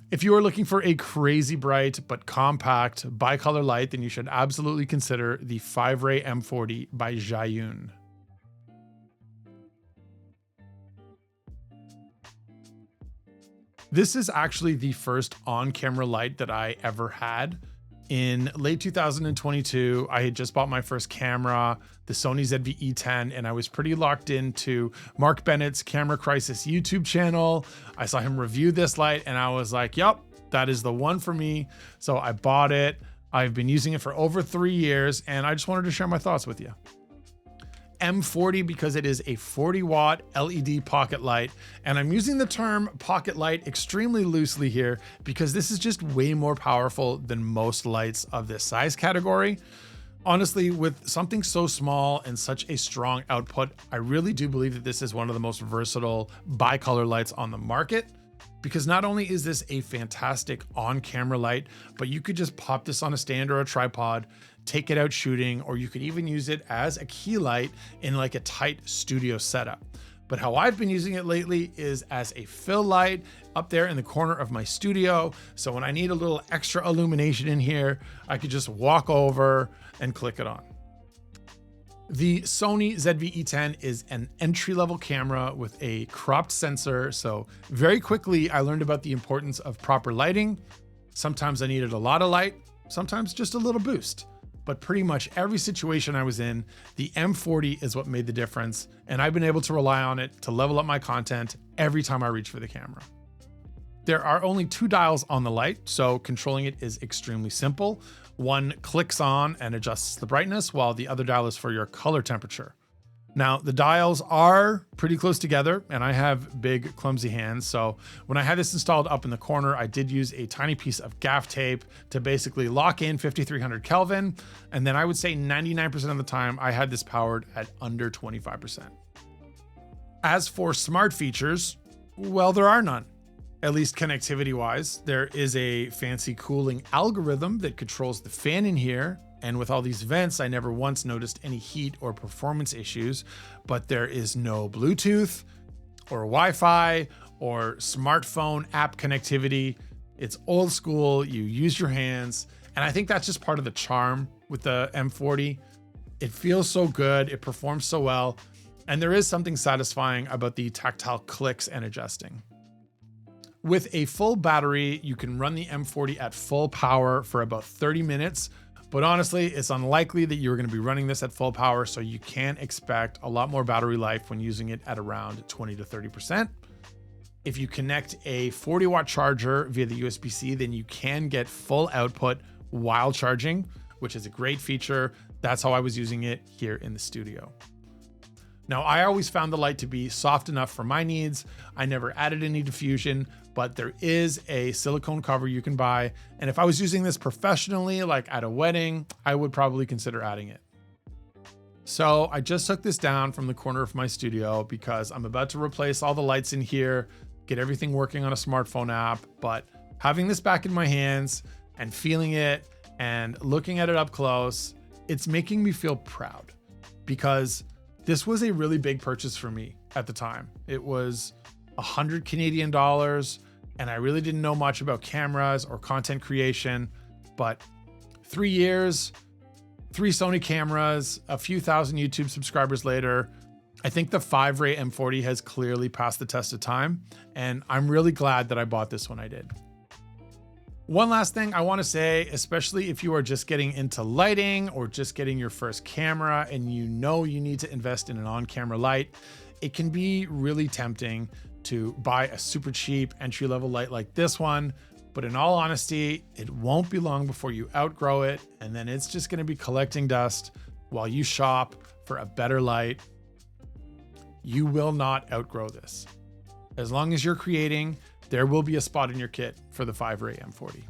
If you are looking for a crazy bright but compact bicolor light, then you should absolutely consider the Fiveray M40 by Zhiyun. This is actually the first on-camera light that I ever had. In late 2022, I had just bought my first camera, the Sony ZV-E10, and I was pretty locked into Mark Bennett's Camera Crisis YouTube channel. I saw him review this light and I was like, yep, that is the one for me. So I bought it. I've been using it for over 3 years and I just wanted to share my thoughts with you. M40 because it is a 40-watt LED pocket light, and I'm using the term pocket light extremely loosely here because this is just way more powerful than most lights of this size category. Honestly, with something so small and such a strong output, I really do believe that this is one of the most versatile bicolor lights on the market, because not only is this a fantastic on-camera light, but you could just pop this on a stand or a tripod, take it out shooting, or you could even use it as a key light in like a tight studio setup. But how I've been using it lately is as a fill light up there in the corner of my studio. So when I need a little extra illumination in here, I could just walk over and click it on. The Sony ZV-E10 is an entry-level camera with a cropped sensor. So very quickly, I learned about the importance of proper lighting. Sometimes I needed a lot of light, sometimes just a little boost. But pretty much every situation I was in, the M40 is what made the difference, and I've been able to rely on it to level up my content every time I reach for the camera. There are only 2 dials on the light, so controlling it is extremely simple. One clicks on and adjusts the brightness, while the other dial is for your color temperature. Now, the dials are pretty close together, and I have big, clumsy hands. So when I had this installed up in the corner, I did use a tiny piece of gaff tape to basically lock in 5300 Kelvin. And then I would say 99% of the time, I had this powered at under 25%. As for smart features, well, there are none. At least connectivity wise. There is a fancy cooling algorithm that controls the fan in here. And with all these vents, I never once noticed any heat or performance issues, but there is no Bluetooth or Wi-Fi or smartphone app connectivity. It's old school, you use your hands. And I think that's just part of the charm with the M40. It feels so good, it performs so well. And there is something satisfying about the tactile clicks and adjusting. With a full battery, you can run the M40 at full power for about 30 minutes. But honestly, it's unlikely that you're going to be running this at full power, so you can expect a lot more battery life when using it at around 20 to 30%. If you connect a 40-watt charger via the USB-C, then you can get full output while charging, which is a great feature. That's how I was using it here in the studio. Now, I always found the light to be soft enough for my needs. I never added any diffusion, but there is a silicone cover you can buy. And if I was using this professionally, like at a wedding, I would probably consider adding it. So I just took this down from the corner of my studio because I'm about to replace all the lights in here, get everything working on a smartphone app. But having this back in my hands and feeling it and looking at it up close, it's making me feel proud because this was a really big purchase for me at the time. It was 100 Canadian dollars, and I really didn't know much about cameras or content creation, but 3 years, 3 Sony cameras, a few thousand YouTube subscribers later, I think the Fiveray M40 has clearly passed the test of time, and I'm really glad that I bought this when I did. One last thing I want to say, especially if you are just getting into lighting or just getting your first camera and you know you need to invest in an on-camera light, it can be really tempting to buy a super cheap entry-level light like this one. But in all honesty, it won't be long before you outgrow it, and then it's just going to be collecting dust while you shop for a better light. You will not outgrow this. As long as you're creating, there will be a spot in your kit for the Fiveray M40.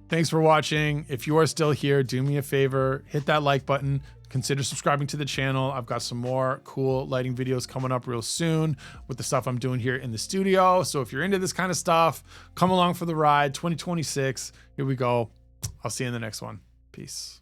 Thanks for watching. If you are still here, do me a favor, hit that like button, consider subscribing to the channel. I've got some more cool lighting videos coming up real soon with the stuff I'm doing here in the studio. So if you're into this kind of stuff, come along for the ride. 2026, here we go. I'll see you in the next one. Peace.